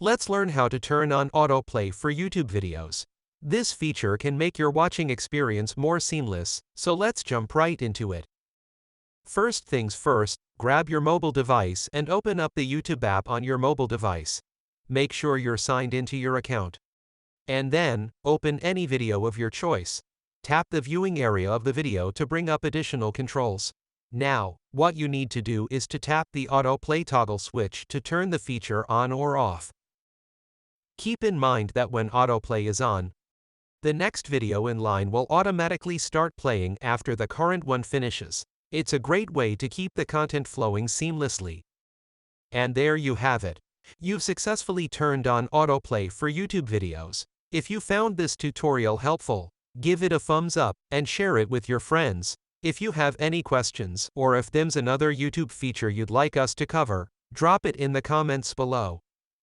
Let's learn how to turn on autoplay for YouTube videos. This feature can make your watching experience more seamless, so let's jump right into it. First things first, grab your mobile device and open up the YouTube app on your mobile device. Make sure you're signed into your account. And then, open any video of your choice. Tap the viewing area of the video to bring up additional controls. Now, what you need to do is to tap the autoplay toggle switch to turn the feature on or off. Keep in mind that when autoplay is on, the next video in line will automatically start playing after the current one finishes. It's a great way to keep the content flowing seamlessly. And there you have it. You've successfully turned on autoplay for YouTube videos. If you found this tutorial helpful, give it a thumbs up and share it with your friends. If you have any questions or if there's another YouTube feature you'd like us to cover, drop it in the comments below.